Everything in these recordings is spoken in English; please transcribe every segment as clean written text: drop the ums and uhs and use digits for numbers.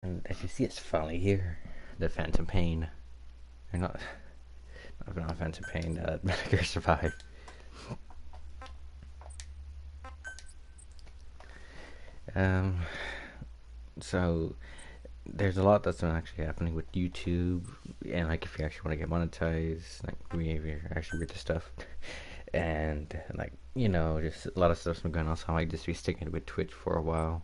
And as you see, it's finally here. The Phantom Pain. Or not Phantom Pain, Metal Gear Survive. Um, so, there's a lot that's been actually happening with YouTube, and like if you actually want to get monetized, like we actually read the stuff, and like just a lot of stuff's been going on. So I might just be sticking with Twitch for a while,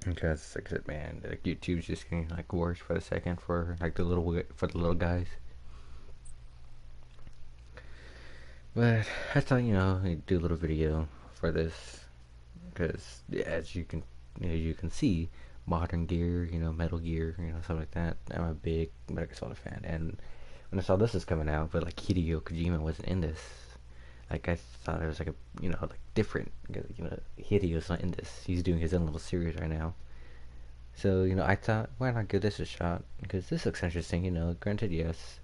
because like I said, man, like YouTube's just getting like worse by the second for like the little guys. But I thought I'd do a little video for this because as you can see, modern gear, Metal Gear, stuff like that. I'm a big Metal Gear Solid fan, and when I saw this is coming out, but like Hideo Kojima wasn't in this. Like I thought it was like a like different because Hideo's not in this. He's doing his own little series right now. So I thought why not give this a shot because this looks interesting. Granted, yes,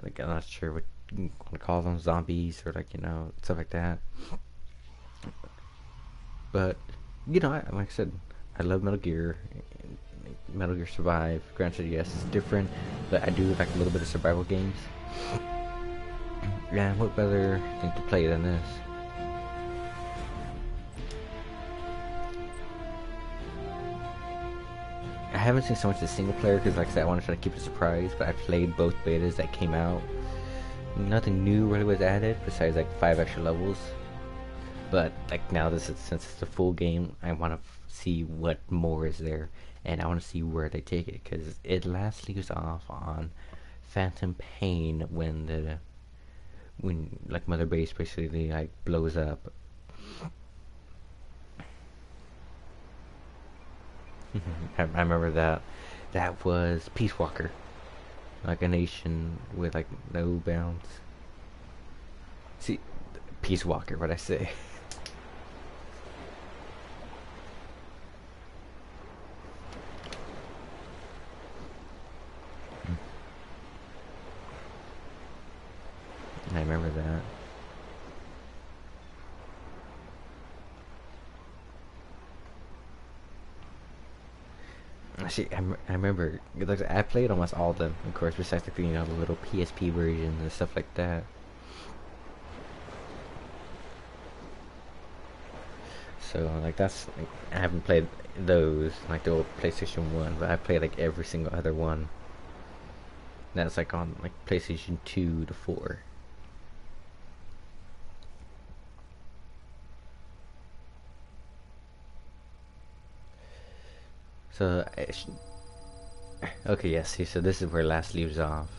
like I'm not sure what you want to call them, zombies or like stuff like that. But like I said, I love Metal Gear. Metal Gear Survive. Granted, yes, it's different, but I do like a little bit of survival games. Yeah, what better thing to play than this? I haven't seen so much the single player because, like I said, I want to try to keep it a surprise. But I played both betas that came out. Nothing new really was added besides like 5 extra levels. But like now, since it's the full game, I want to see what more is there, and I want to see where they take it because it last leaves off on Phantom Pain when like Mother Base basically like blows up. I remember that. That was Peace Walker, like a nation with like no bounds. See, Peace Walker, what I say. I remember that. See, I remember. Like, I played almost all of them, of course, besides like the little PSP versions and stuff like that. So like like, I haven't played those like the old PlayStation One, but I played like every single other one. That's like on like PlayStation 2 to 4. So okay, yes. See, so this is where last leaves off.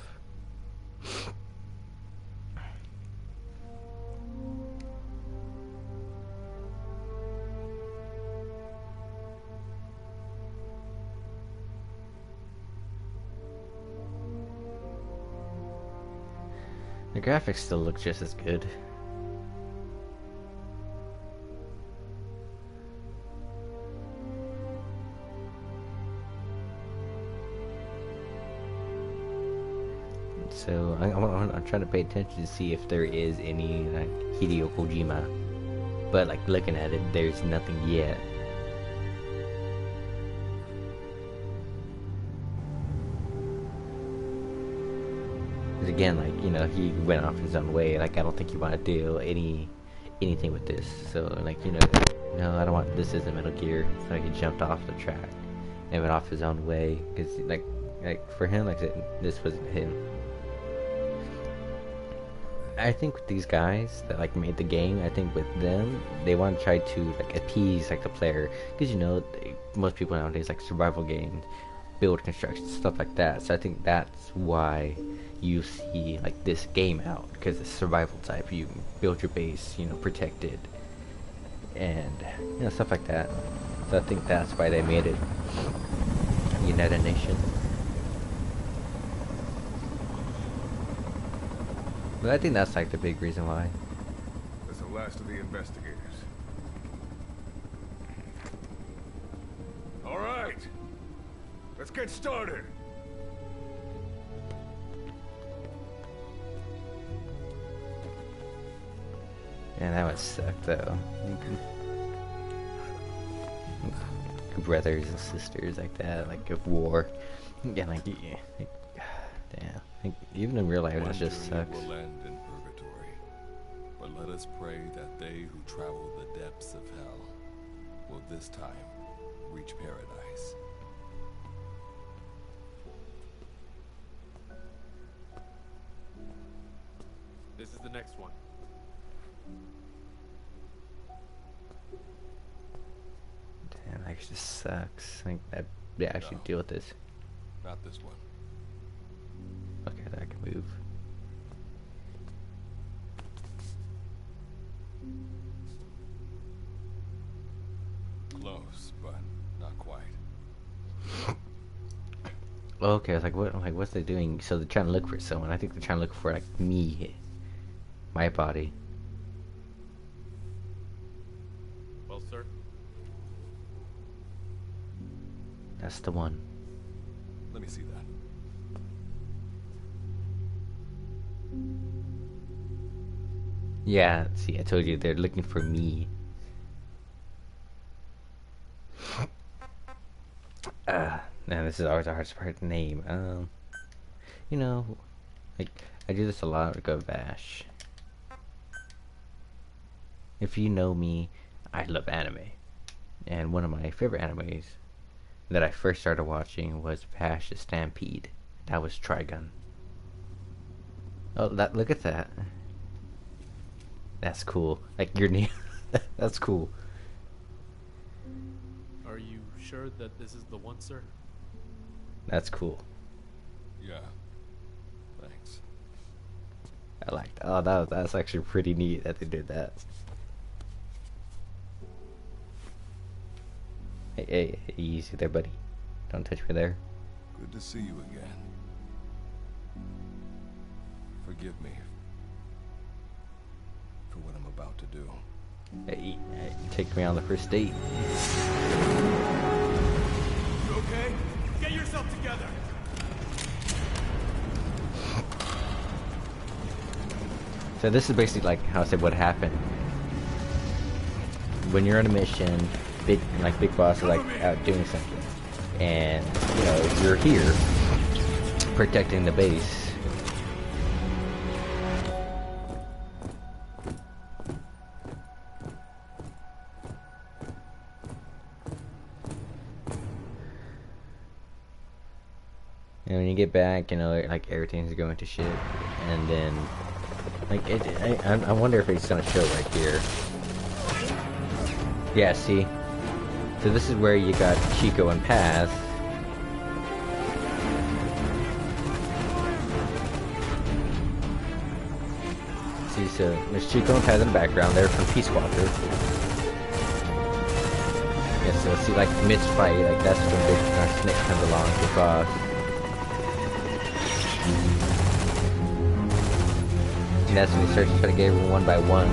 The graphics still look just as good. So I'm trying to pay attention to see if there is any like Hideo Kojima, but like looking at it, there's nothing yet. Because again, like he went off his own way. Like I don't think he want to do anything with this. So like no, I don't want this as a Metal Gear. So he jumped off the track and went off his own way. Because like for him, like this wasn't him. I think with these guys that like made the game, I think with them they want to try to like appease like the player because most people nowadays like survival games, build construction stuff like that. So I think that's why you see like this game out because it's survival type. You build your base, protect it, and stuff like that. So I think that's why they made it United Nations. But I think that's like the big reason why. That's the last of the investigators. All right, let's get started. And that would suck though. brothers and sisters like that, like of war. Yeah, like, yeah, like damn. Like, even in real life, that just sucks. Will end in purgatory, but let us pray that they who travel the depths of hell will this time reach paradise. This is the next one. Damn, that just sucks. Like, yeah, I should deal with this. Not this one. Okay, I can move. Close, but not quite. Okay, I was like, what? I'm like, what's they doing? So they're trying to look for someone. I think they're trying to look for like me, my body. Well, sir. That's the one. Let me see that. Yeah, see, I told you they're looking for me. Man, this is always the hardest part to name. You know, like, I do this a lot with Go Bash. If you know me, I love anime. And one of my favorite animes that I first started watching was Bash the Stampede. That was Trigun. Oh, look at that. That's cool. Like, your name. That's cool. Are you sure that this is the one, sir? That's cool. Yeah. Thanks. I liked. Oh, that's actually pretty neat that they did that. Hey, easy there, buddy. Don't touch me there. Good to see you again. Forgive me for what I'm about to do. Hey, take me on the first date. You okay? Get yourself together! So this is basically like how I said what happened. When you're on a mission, big boss is like out doing something, and you know you're here protecting the base. And when you get back, you know, like everything's going to shit, and then like I wonder if it's gonna show right here. Yeah, see. So this is where you got Chico and Paz. See, so there's Chico and Paz in the background. They're from Peace Walker. Yeah, so see, like mid-fight, like that's when Big Snake comes along to boss. And that's when he starts trying to get everyone one by one.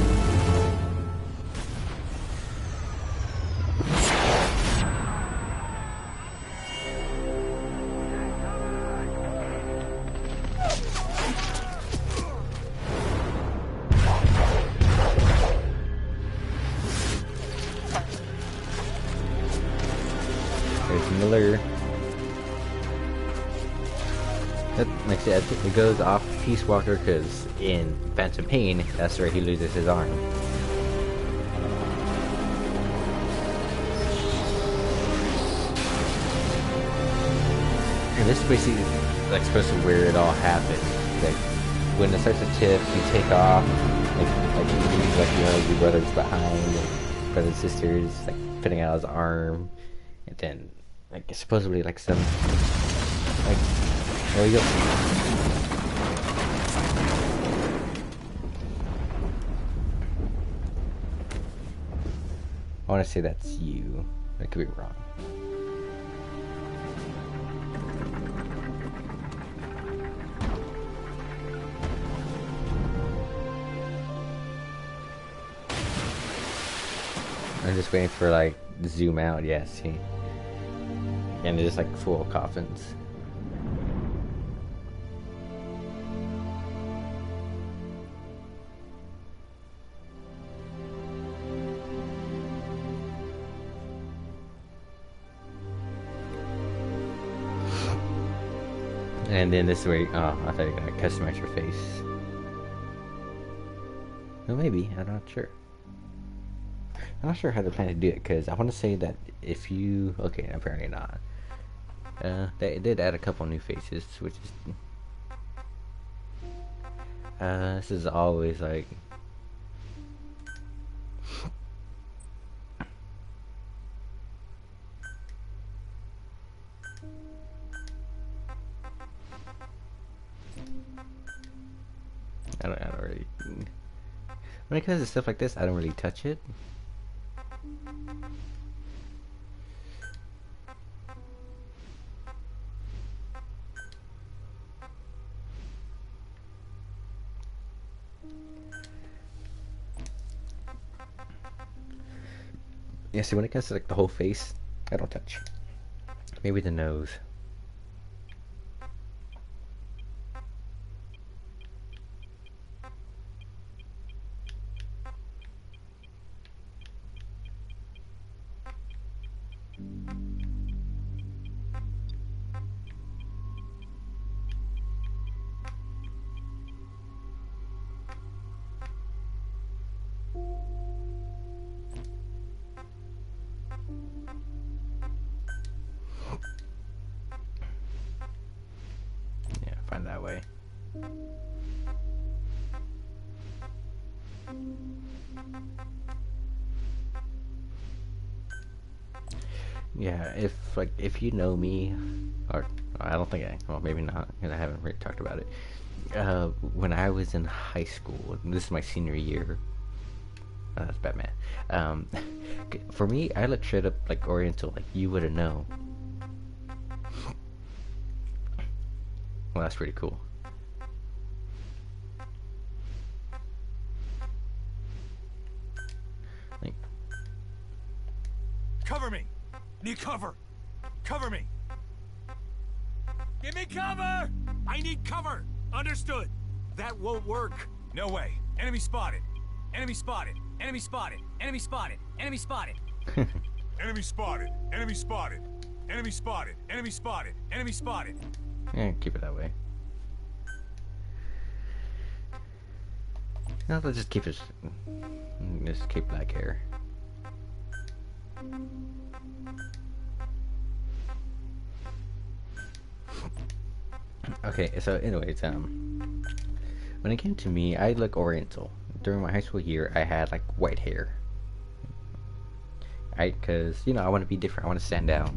There's Miller. Like I said, it goes off Peace Walker because in Phantom Pain, that's where he loses his arm. And this is basically like supposed to where it all happens. Like when it starts to tip, you take off, like you leave like your brothers behind, and brothers and sisters, like putting out his arm, and then like supposedly like some like. There we go. I want to say that's you. I could be wrong. I'm just waiting for like zoom out. Yeah, see. And it's just like full of coffins. And then this way, oh, I thought you were gonna customize your face. Well, maybe, I'm not sure. I'm not sure how they plan to do it, because I want to say that if you... Okay, apparently not. They did add a couple new faces, which is... this is always like... I don't really... When it comes to stuff like this, I don't really touch it. Yeah, see, when it comes to like the whole face, I don't touch. Maybe the nose. Yeah, find that way. Yeah, if you know me, or I don't think well, maybe not, because I haven't really talked about it. When I was in high school, this is my senior year. That's Batman. For me, I look straight up like Oriental, like you wouldn't know. Well, that's pretty cool. Like, Cover me! Need cover! Cover me! Give me cover! I need cover! Understood! That won't work! No way! Enemy spotted! Enemy spotted! Enemy spotted! Enemy spotted! Enemy spotted! Enemy spotted! Enemy spotted! Enemy spotted! Enemy spotted! Enemy spotted! yeah, keep it that way. No, let's just keep it. Just keep black hair. Okay, so anyways, when it came to me, I look Oriental. During my high school year, I had like white hair. Cause you know, I want to be different. I want to stand out.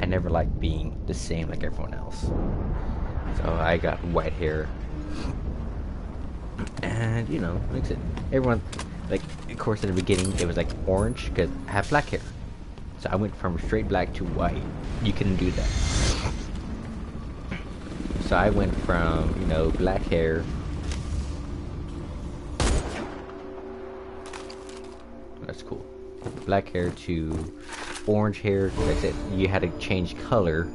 I never liked being the same like everyone else. So I got white hair, and you know, like I said, everyone, like, of course, in the beginning, it was like orange because I have black hair. So I went from straight black to white. You couldn't do that. So I went from, you know, black hair. That's cool. Black hair to orange hair. Like I said, you had to change color.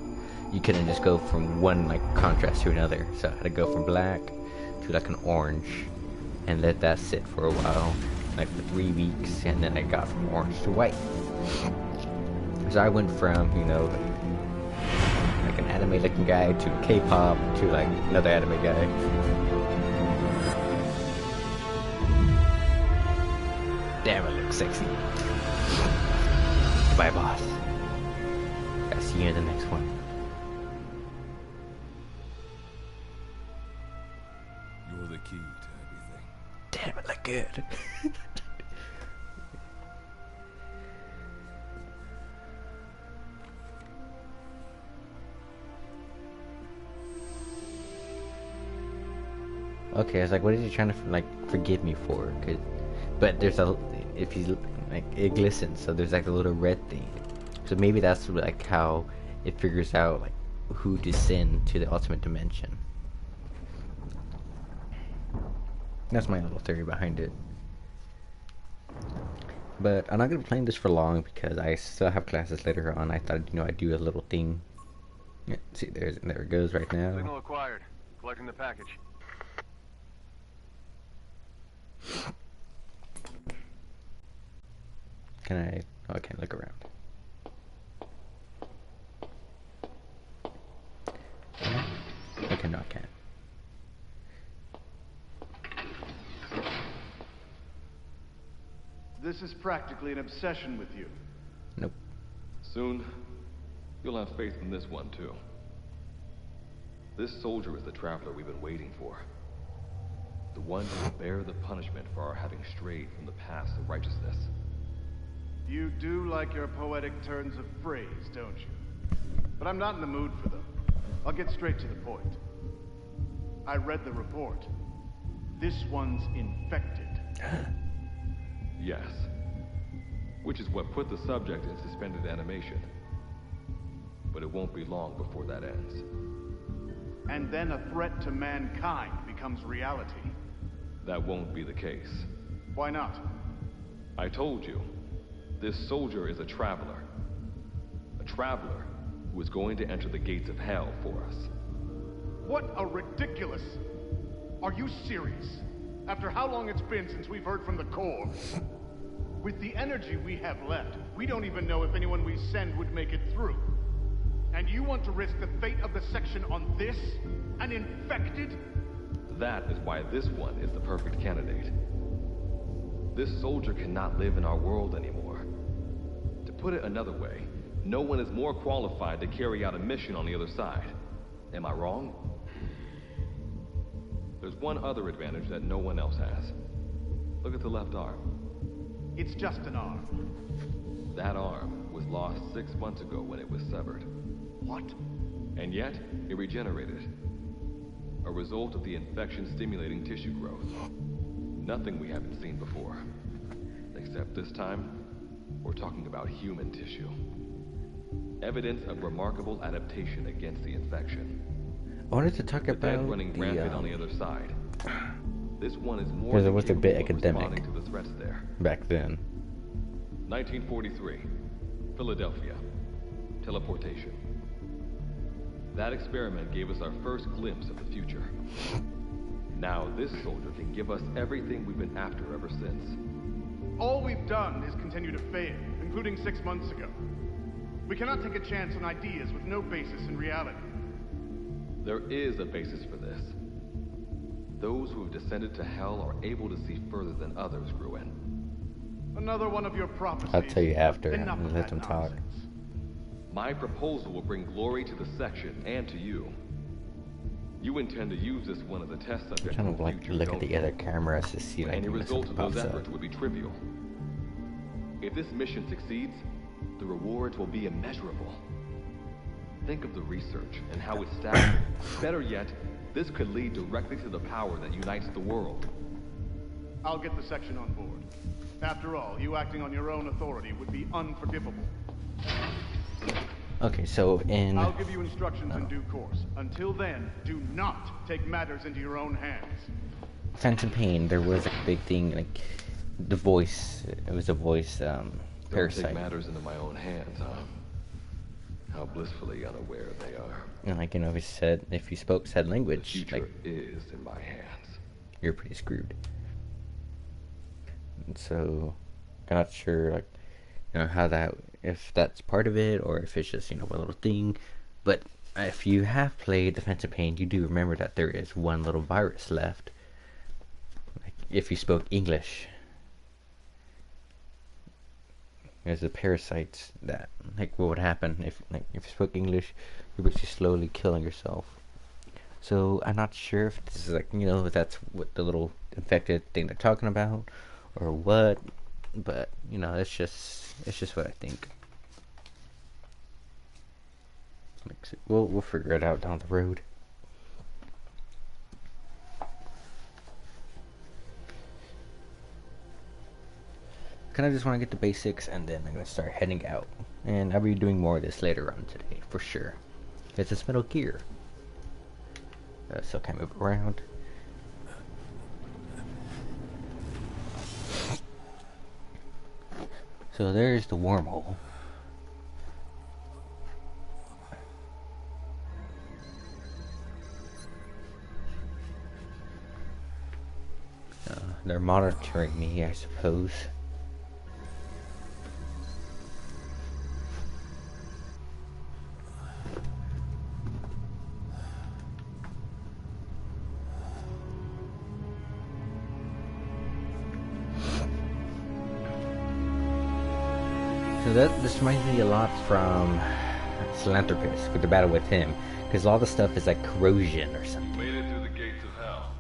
You couldn't just go from one like contrast to another. So I had to go from black to like an orange and let that sit for a while, like for 3 weeks, and then I got from orange to white. So I went from, you know, like an anime looking guy to K-pop to like another anime guy. Damn, it looks sexy. Goodbye, boss. I'll see you in the next one. You're the key to everything. Damn, it look good. Okay, I was like, what is he trying to like forgive me for? But there's a, if you like, it glistens, so there's like a little red thing. So maybe that's like how it figures out like who to send to the ultimate dimension. That's my little theory behind it. But I'm not gonna be playing this for long because I still have classes later on. I thought, you know, I'd do a little thing. Yeah, see, there it goes right now. Signal acquired. Collecting the package. Can I? Oh, I can't look around. Okay. cannot can. This is practically an obsession with you. Nope. Soon, you'll have faith in this one, too. This soldier is the traveler we've been waiting for. The one who will bear the punishment for our having strayed from the paths of righteousness. You do like your poetic turns of phrase, don't you? But I'm not in the mood for them. I'll get straight to the point. I read the report. This one's infected. Yes. Which is what put the subject in suspended animation. But it won't be long before that ends. And then a threat to mankind becomes reality. That won't be the case. Why not? I told you, this soldier is a traveler. A traveler who is going to enter the gates of hell for us. What a ridiculous... Are you serious? After how long it's been since we've heard from the Corps? With the energy we have left, we don't even know if anyone we send would make it through. And you want to risk the fate of the section on this? An infected? That is why this one is the perfect candidate. This soldier cannot live in our world anymore. To put it another way, no one is more qualified to carry out a mission on the other side. Am I wrong? There's one other advantage that no one else has. Look at the left arm. It's just an arm. That arm was lost 6 months ago when it was severed. What? And yet, it regenerated. A result of the infection-stimulating tissue growth. Nothing we haven't seen before. Except this time, we're talking about human tissue. Evidence of remarkable adaptation against the infection. I wanted to talk The about dead running rampant on the, the other side. This one is more because it was a bit capable of academic responding to the threats there. back then. 1943, Philadelphia. Teleportation. That experiment gave us our first glimpse of the future. Now this soldier can give us everything we've been after ever since. All we've done is continue to fail, including 6 months ago. We cannot take a chance on ideas with no basis in reality. There is a basis for this. Those who have descended to hell are able to see further than others, Gruen. Another one of your prophecies. I'll tell you after. Enough of Let that them talk. nonsense. My proposal will bring glory to the section and to you. You intend to use this one as a test subject Kind in of the like future, look at don't the you? other cameras to see like Any when result something of those pops up. efforts would be trivial. If this mission succeeds, the rewards will be immeasurable. Think of the research and how it's staggering. Better yet, this could lead directly to the power that unites the world. I'll get the section on board. After all, you acting on your own authority would be unforgivable. Okay, so in I'll give you instructions in due course. Until then, do not take matters into your own hands. Phantom Pain, there was a big thing like the voice. It was a voice Don't parasite. take matters into my own hands, huh? How blissfully unaware they are. And like if you spoke said The language, future like is in my hands. you're pretty screwed. And so I'm not sure like how that, if that's part of it or if it's just a little thing. But if you have played the Phantom Pain, you do remember that there is one little virus left. Like if you spoke English, there's a parasite that what would happen if you spoke English, you're basically slowly killing yourself. So I'm not sure if this is if that's what the little infected thing they're talking about or what, but it's just what I think. We'll figure it out down the road. Kind of just want to get the basics, and then I'm gonna start heading out, and I'll be doing more of this later on today for sure. It's this Metal Gear. So can I move around? So there's the wormhole. They're monitoring me, I suppose. So this reminds me a lot from Philanthropist with the battle with him, because all the stuff is like corrosion or something. Made it through the gates of hell.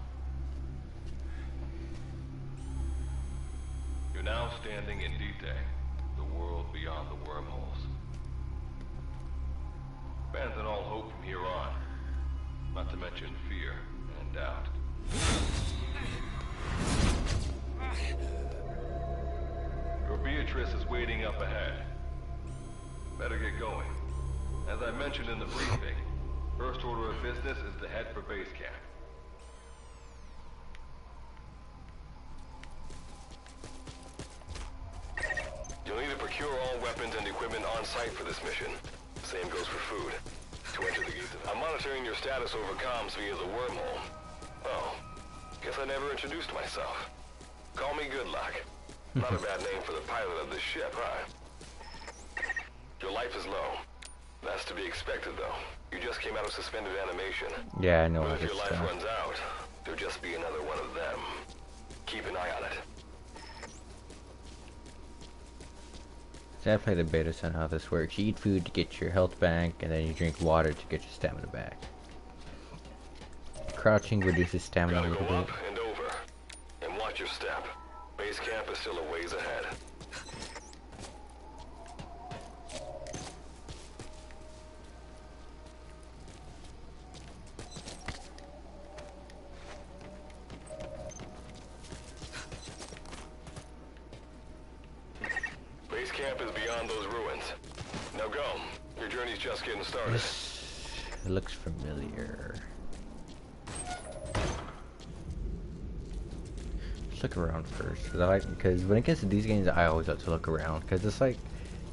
You're now standing in Dite, the world beyond the wormholes. Abandon all hope from here on, not to mention fear and doubt. Your Beatrice is waiting up ahead. Better get going. As I mentioned in the briefing, first order of business is to head for base camp. You'll need to procure all weapons and equipment on site for this mission. Same goes for food. To enter the gates of... I'm monitoring your status over comms via the wormhole. Oh, guess I never introduced myself. Call me Good Luck. Not a bad name for the pilot of this ship, huh? Your life is low. That's to be expected, though. You just came out of suspended animation. Yeah, I know. But if your life runs out, there'll just be another one of them. Keep an eye on it. So I played the beta, so I know how this works. You eat food to get your health back, and then you drink water to get your stamina back. Crouching reduces stamina a Gotta little go bit. up and over. And watch your step. Base camp is still a ways ahead. Base camp is beyond those ruins. Now go. Your journey's just getting started. This looks familiar. Let's look around first, because when it gets to these games, I always have to look around, because it's like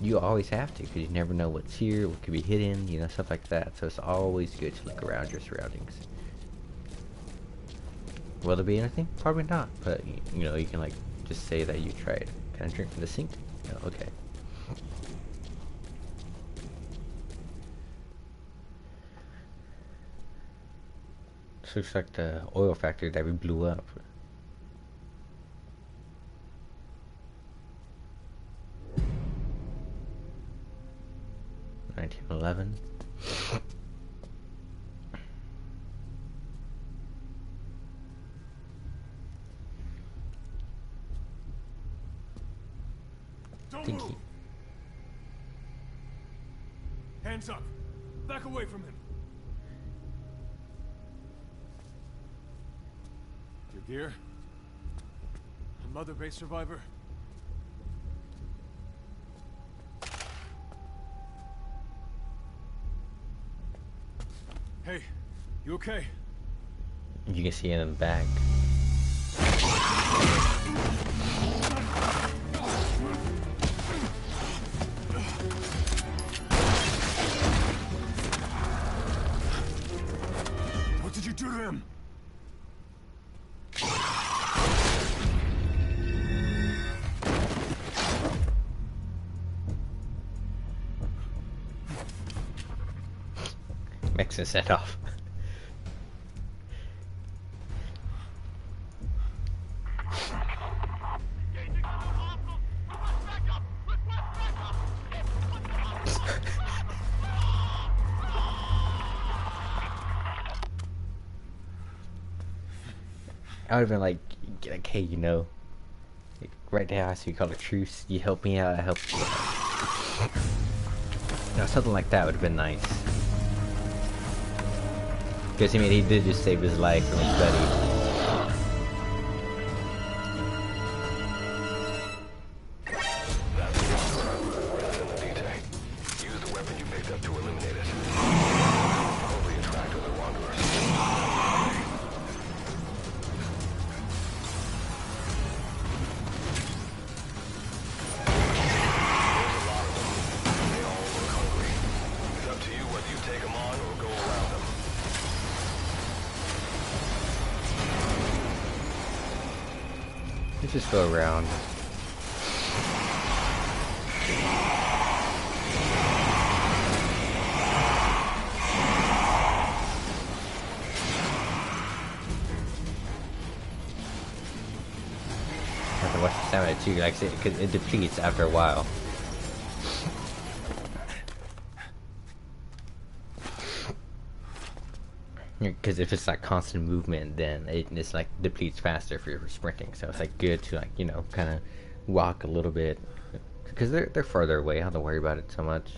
you always have to, because you never know what's here, what could be hidden, you know, stuff like that. So it's always good to look around your surroundings. Will there be anything? Probably not, but you know, you can like just say that you tried. Can I drink from the sink? No, okay. This looks like the oil factory that we blew up. $1911. Don't Thank move! you. Hands up! Back away from him! Your gear? A Mother Base survivor? Hey, you okay? You can see it in the back. What did you do to him? Mexican set off. I would have been like, hey, you know, like, right now I see you call a truce. You help me out, I help you out. You know, something like that would have been nice. Because I mean, he did just save his life from his buddy. Use the weapon you picked up to eliminate it. Probably attract other wanderers. They all look hungry. It's up to you whether you take them on or go around them. Let's just go around. Have to watch the stamina too, like I said, 'cause it depletes after a while. Because if it's like constant movement, then it's like depletes faster if you're sprinting. So it's like good to like kind of walk a little bit because they're further away. I don't have to worry about it so much.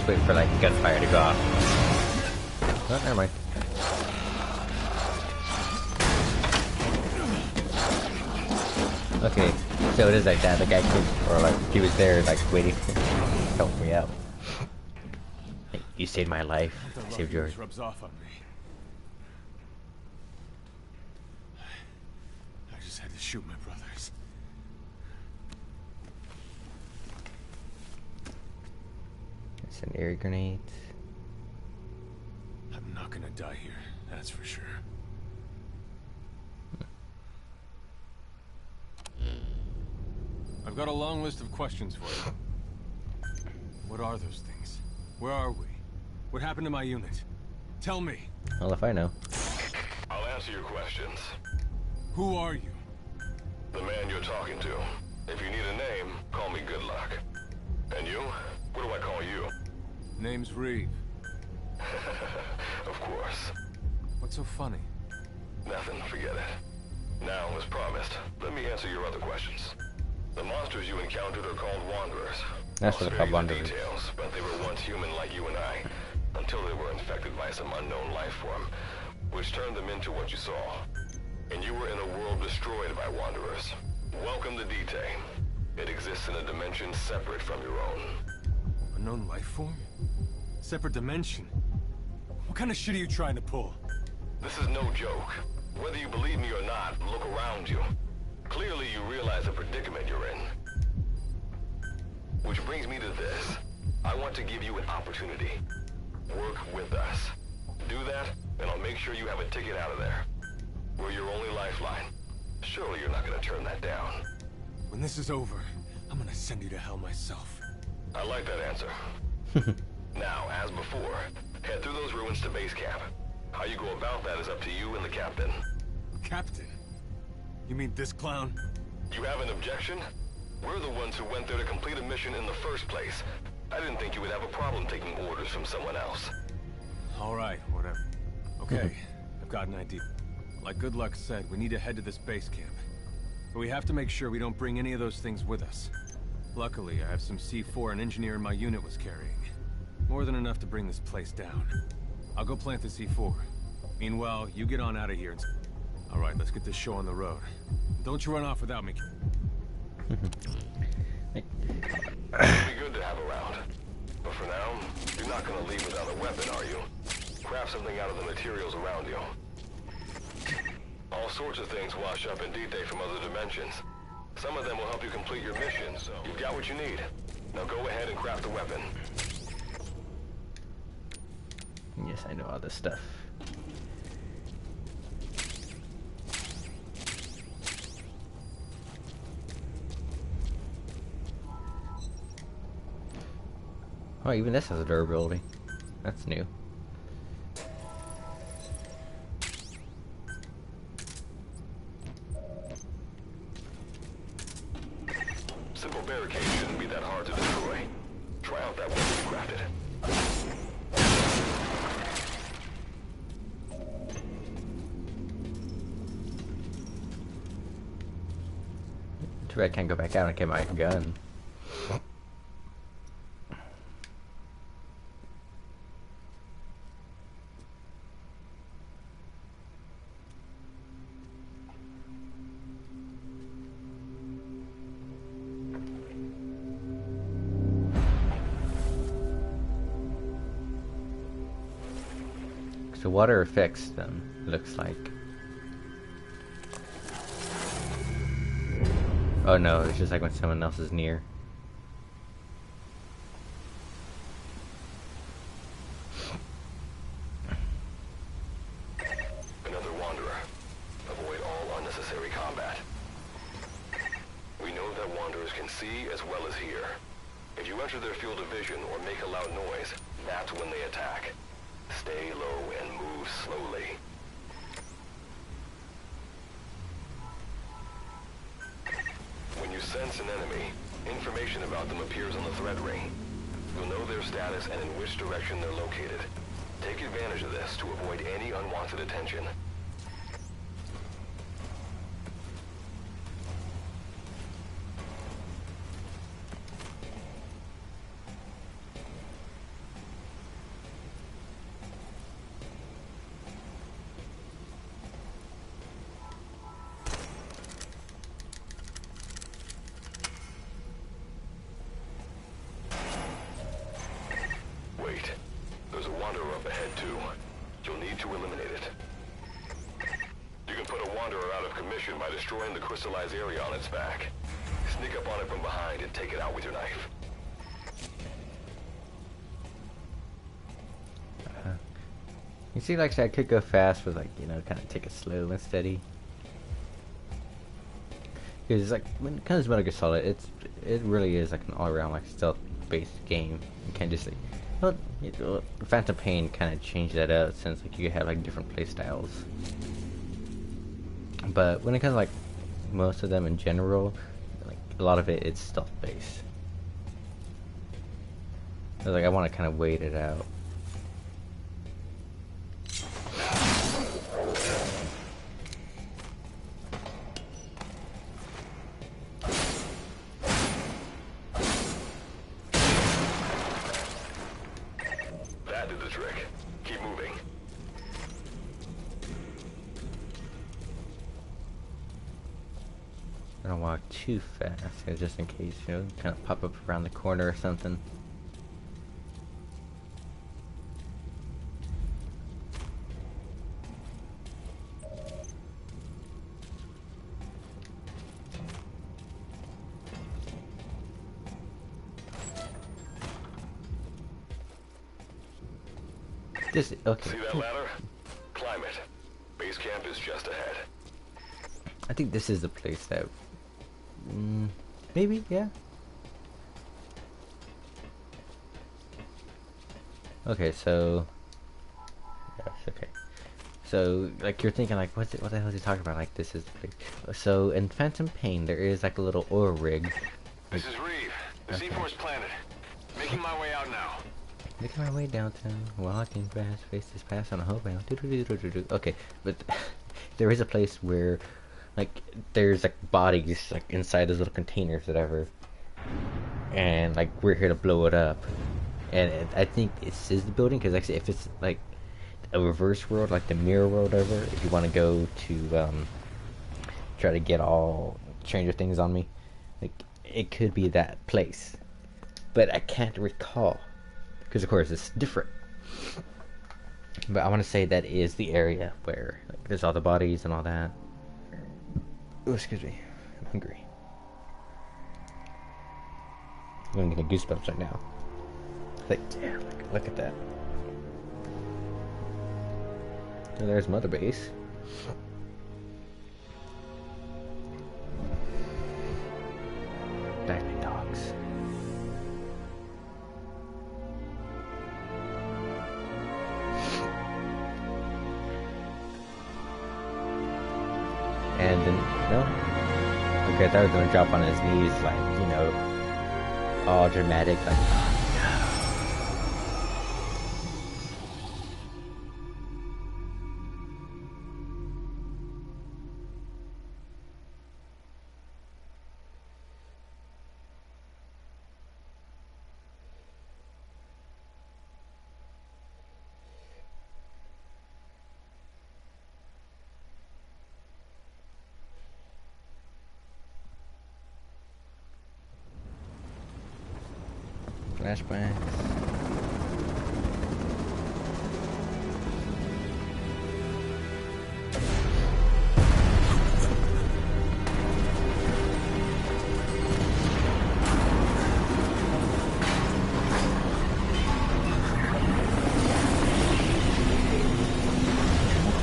Wait for like gunfire to go off. Oh, never mind. Okay, so it is like that. The guy came, or like he was there, like waiting to help me out. Hey, you saved my life. I saved yours. Rubs off on me. I just had to shoot my brothers. Incendiary grenades. I'm not gonna die here, that's for sure. I've got a long list of questions for you. What are those things? Where are we? What happened to my unit? Tell me. Well, if I know. I'll answer your questions. Who are you? The man you're talking to. If you need a name, call me Good Luck. And you? What do I call you? Name's Reeve. Of course. What's so funny? Nothing, forget it. Now, as promised, let me answer your other questions. The monsters you encountered are called Wanderers. That's what they're called, I'll spare you the Wanderers. details, but they were once human like you and I, until they were infected by some unknown life form, which turned them into what you saw. And you were in a world destroyed by Wanderers. Welcome to D-Day. It exists in a dimension separate from your own. Unknown life form? Separate dimension? What kind of shit are you trying to pull? This is no joke. Whether you believe me or not, look around you. Clearly you realize the predicament you're in. Which brings me to this. I want to give you an opportunity. Work with us. Do that, and I'll make sure you have a ticket out of there. We're your only lifeline. Surely you're not gonna turn that down. When this is over, I'm gonna send you to hell myself. I like that answer. Now, as before, head through those ruins to base camp. How you go about that is up to you and the captain. Captain? You mean this clown? You have an objection? We're the ones who went there to complete a mission in the first place. I didn't think you would have a problem taking orders from someone else. All right, whatever. Okay, I've got an idea. Like Good Luck said, we need to head to this base camp. But we have to make sure we don't bring any of those things with us. Luckily, I have some C4 an engineer in my unit was carrying. More than enough to bring this place down. I'll go plant the C4. Meanwhile, you get on out of here and... All right, let's get this show on the road. Don't you run off without me. It'd be good to have around. But for now, you're not gonna leave without a weapon, are you? Craft something out of the materials around you. All sorts of things wash up in D-Day from other dimensions. Some of them will help you complete your mission, so you've got what you need. Now go ahead and craft the weapon. Yes, I know all this stuff. Oh, even this has a durability. That's new. Simple barricade shouldn't be that hard to destroy. Try out that weapon you crafted. Too bad I can't go back out and get my gun. So water affects them, looks like. Oh no, it's just like when someone else is near. see as well as hear. If you enter their field of vision or make a loud noise, that's when they attack. Stay low and move slowly. When you sense an enemy, information about them appears on the threat ring. You'll know their status and in which direction they're located. Take advantage of this to avoid any unwanted attention. Wait. There's a wanderer up ahead, too. You'll need to eliminate it. You can put a wanderer out of commission by destroying the crystallized area on its back. Sneak up on it from behind and take it out with your knife. You see, like I said, I could go fast, but like, you know, kind of take it slow and steady. Because like when it comes to Metal Gear Solid, it really is like an all-around like stealth-based game. You can't just like, well, you know, Phantom Pain kind of changed that up since like you have like different play styles. But when it comes to like most of them in general, like a lot of it's stealth-based. So, like I want to kind of wait it out. That did the trick. Keep moving. I don't walk too fast, just in case, you know, kind of pop up around the corner or something. This okay. See that ladder? Climb it. Base camp is just ahead. I think this is the place that. Maybe, yeah. Okay, so. Yes, okay. So, like, you're thinking, like, what the hell is he talking about? Like, this is the place. So, in Phantom Pain, there is, like, a little oil rig. This is Reeve. The C4's planted. Making my way out now. Making my way downtown, walking fast, faces pass on a whole bound. Okay, but there is a place where, like, there's like bodies like inside those little containers, whatever, and like we're here to blow it up. And I think this is the building because actually, if it's like a reverse world, like the mirror world, whatever, if you want to go to try to get all Stranger Things on me, like it could be that place, but I can't recall. Because of course it's different, but I want to say that is the area where like, there's all the bodies and all that. Oh, excuse me, I'm hungry. I'm getting goosebumps right now. Like, damn, look at that. Oh, there's Mother Base. Back to dogs. And then, no. Okay, I thought I was gonna drop on his knees, like, you know, all dramatic, like, flashbacks.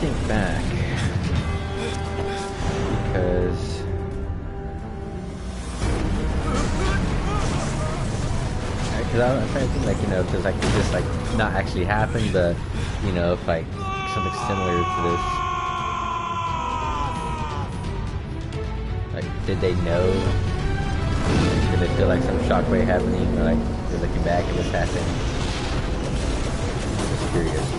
Think back because Because I'm trying to think, like, you know, because like it just like not actually happen, but you know, if like something similar to this, like, did they know? Did they feel like some shockwave happening, or like they're looking back at this happening? I'm just curious.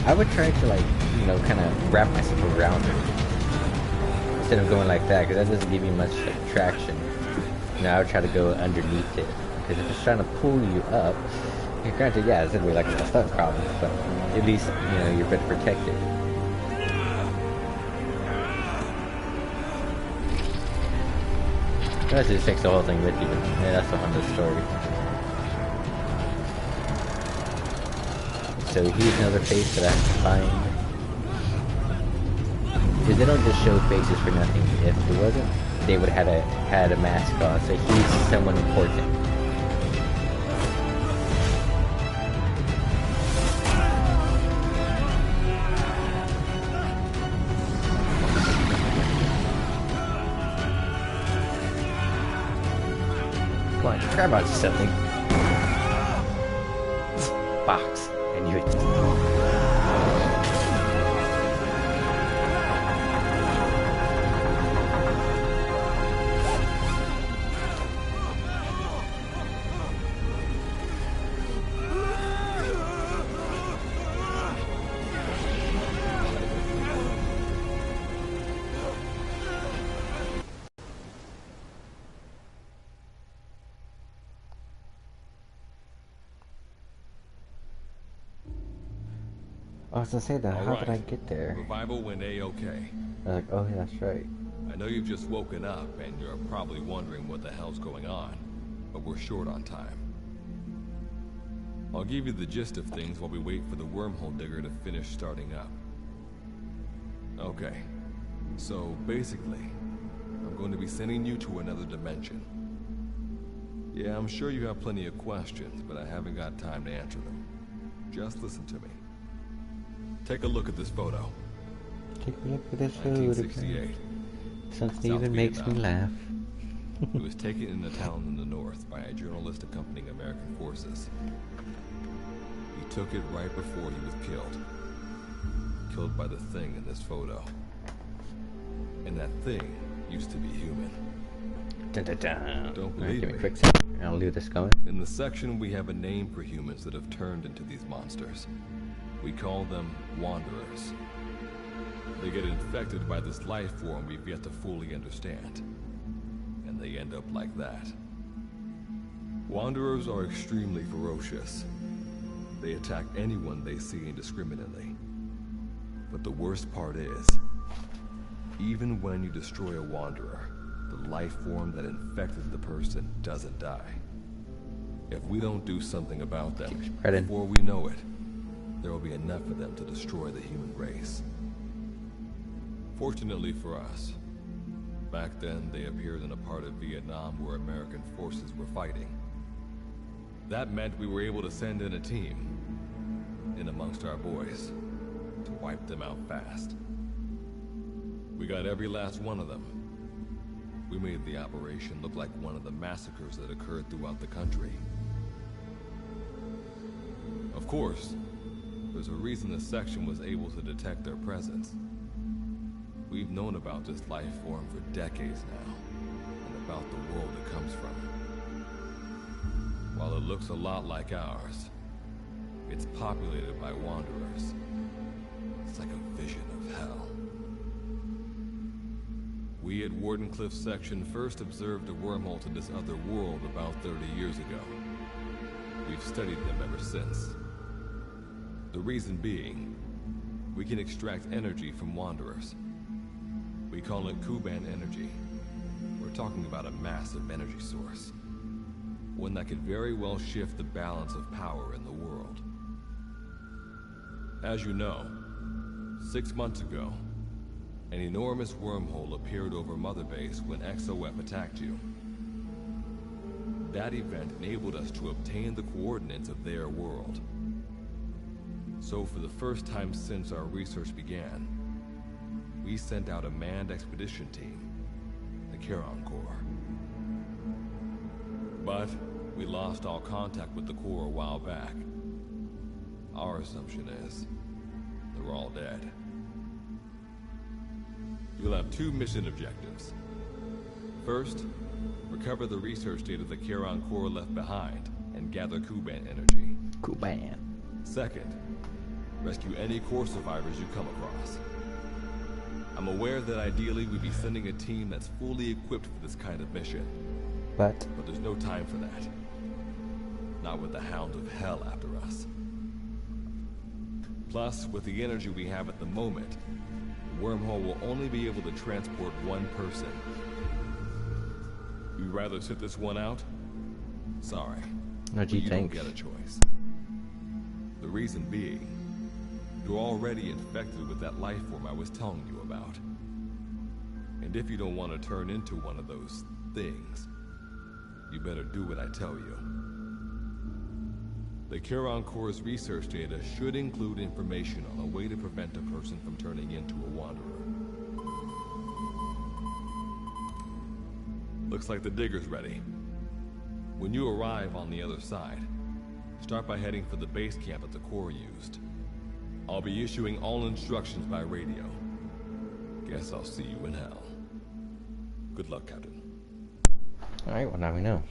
I would try to, like, you know, kind of wrap myself around it instead of going like that, because that doesn't give you much like, traction. You know, I would try to go underneath it, because if it's trying to pull you up, granted, yeah, it's gonna be like a stunt problem, but at least, you know, you're better protected. Unless it just takes the whole thing with you, yeah, that's a whole other story. So here's another face that I have to find. Because they don't just show faces for nothing. If it wasn't, they would have had a mask on. So he's someone important. Come on, grab onto something. Box. I knew it. I was gonna say that. How did I get there? Revival went A-OK. I was like, oh yeah, that's right. I know you've just woken up and you're probably wondering what the hell's going on, but we're short on time. I'll give you the gist of things while we wait for the wormhole digger to finish starting up. Okay, so basically, I'm going to be sending you to another dimension. Yeah, I'm sure you have plenty of questions, but I haven't got time to answer them. Just listen to me. Take a look at this photo. Take a look at this photo. 1968. Something even makes me laugh. It was taken in a town in the north by a journalist accompanying American forces. He took it right before he was killed. Killed by the thing in this photo. And that thing used to be human. Dun, dun, dun. Don't believe Give me me? a quick second. I'll leave this going. In the section, we have a name for humans that have turned into these monsters. We call them Wanderers. They get infected by this life form we've yet to fully understand. And they end up like that. Wanderers are extremely ferocious. They attack anyone they see indiscriminately. But the worst part is, even when you destroy a Wanderer, the life form that infected the person doesn't die. If we don't do something about them, before we know it, there will be enough of them to destroy the human race. Fortunately for us, back then they appeared in a part of Vietnam where American forces were fighting. That meant we were able to send in a team, in amongst our boys, to wipe them out fast. We got every last one of them. We made the operation look like one of the massacres that occurred throughout the country. Of course, there's a reason the section was able to detect their presence. We've known about this life form for decades now, and about the world it comes from. While it looks a lot like ours, it's populated by Wanderers. It's like a vision of hell. We at Wardenclyffe section first observed a wormhole to this other world about 30 years ago. We've studied them ever since. The reason being, we can extract energy from Wanderers. We call it Kuban energy. We're talking about a massive energy source. One that could very well shift the balance of power in the world. As you know, 6 months ago, an enormous wormhole appeared over Mother Base when ExoWeb attacked you. That event enabled us to obtain the coordinates of their world. So for the first time since our research began, we sent out a manned expedition team, the Charon Corps. But we lost all contact with the Corps a while back. Our assumption is they're all dead. You'll have 2 mission objectives. First, recover the research data the Charon Corps left behind and gather Kuban energy. Kuban. Second, rescue any Corps survivors you come across. I'm aware that ideally we'd be sending a team that's fully equipped for this kind of mission. But But there's no time for that. Not with the Hound of Hell after us. Plus, with the energy we have at the moment, the wormhole will only be able to transport 1 person. You'd rather sit this one out? Sorry. what do you You think? don't get a choice. The reason being, you're already infected with that life form I was telling you about. And if you don't want to turn into one of those things, you better do what I tell you. The Charon Corps' research data should include information on a way to prevent a person from turning into a wanderer. Looks like the digger's ready. When you arrive on the other side, start by heading for the base camp that the Corps used. I'll be issuing all instructions by radio. Guess I'll see you in hell. Good luck, Captain. Alright, well now we know.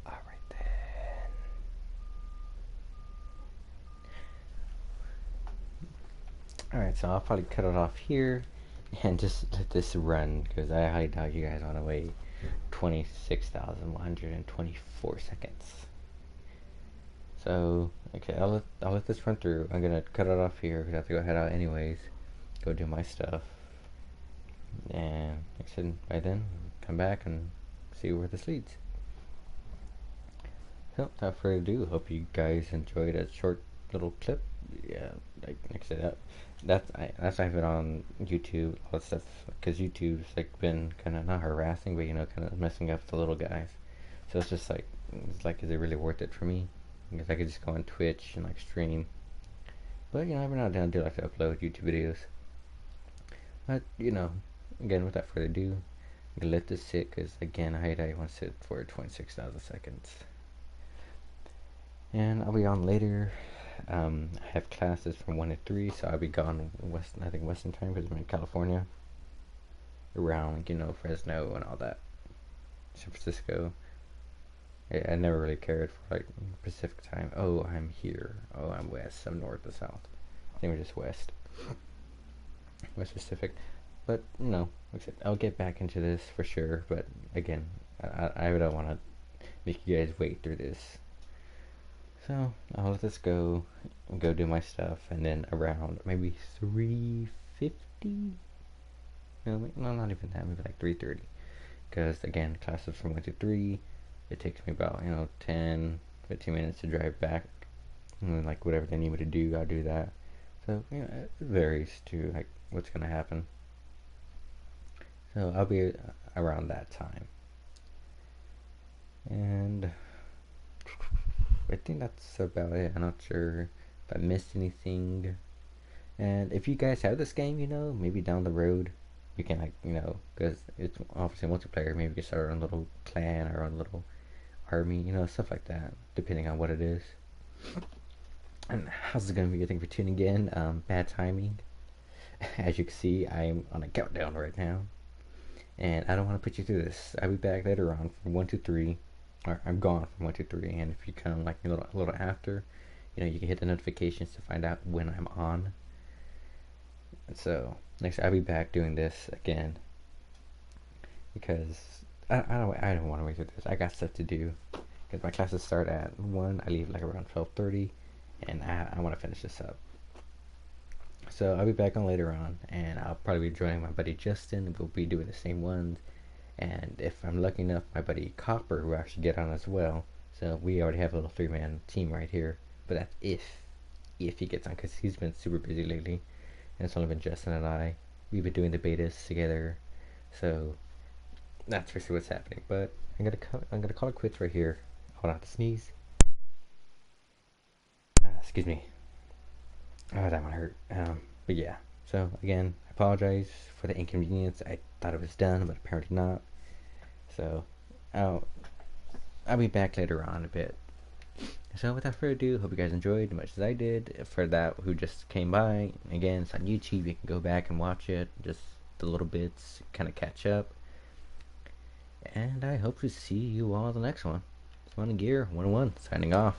Alright then. Alright, so I'll probably cut it off here and just let this run because I highly doubt you guys want to wait 26,124 seconds. So, okay, I'll let this run through. I'm gonna cut it off here because I have to go head out anyways. Go do my stuff. And like I said, by then, come back and see where this leads. So, without further ado, hope you guys enjoyed a short little clip. Yeah, like I said, that's I have it on YouTube, all that stuff, because YouTube's like been kind of not harassing, but you know, kind of messing up the little guys. So it's just like, is it really worth it for me? Because I could just go on Twitch and like stream, but you know, every now and then I do like to upload YouTube videos. But you know, again, without further ado, I'm gonna let this sit because again, I want to sit for 26,000 seconds, and I'll be on later. I have classes from 1 to 3, so I'll be gone Western time because I'm in California, around, you know, Fresno and all that, San Francisco. I never really cared for like Pacific time. Oh, I'm here. Oh, I'm west. I'm north or south. I think we're just west Pacific. But you know, like I said, I'll get back into this for sure. But again, I don't want to make you guys wait through this. So I'll let this go and go do my stuff, and then around maybe 3:50. No, not even that. Maybe like 3:30. Because again, classes from 1 to 3. It takes me about, you know, 10-15 minutes to drive back, and then like whatever they need me to do, I'll do that. So you know, it varies to like what's gonna happen. So I'll be around that time, and I think that's about it. I'm not sure if I missed anything. And if you guys have this game, you know, maybe down the road we can, like, you know, because it's obviously multiplayer, maybe we can start our own little clan or our own little army, you know, stuff like that, depending on what it is. And how's it going to be? Thank you for tuning in. Bad timing. As you can see, I'm on a countdown right now, and I don't want to put you through this. I'll be back later on from 1 to 3, or I'm gone from 1 to 3, and if you come like a little after, you know, you can hit the notifications to find out when I'm on. And so next I'll be back doing this again because I don't want to wait through this. I got stuff to do because my classes start at 1. I leave like around 12:30, and I want to finish this up. So I'll be back on later on, and I'll probably be joining my buddy Justin. We'll be doing the same ones, And if I'm lucky enough, my buddy Copper will actually get on as well. So we already have a little 3-man team right here. But that's if he gets on, because he's been super busy lately, and it's only been Justin and I. We've been doing the betas together, so that's for sure what's happening. But I'm gonna call it quits right here. Hold on to sneeze. Excuse me. Oh, that one hurt. But yeah. So again, I apologize for the inconvenience. I thought it was done, but apparently not. So I'll be back later on a bit. So without further ado, hope you guys enjoyed as much as I did. For that who just came by, again, it's on YouTube. You can go back and watch it, just the little bits, kind of catch up. And I hope to see you all in the next one. Fun and Gear 101 signing off.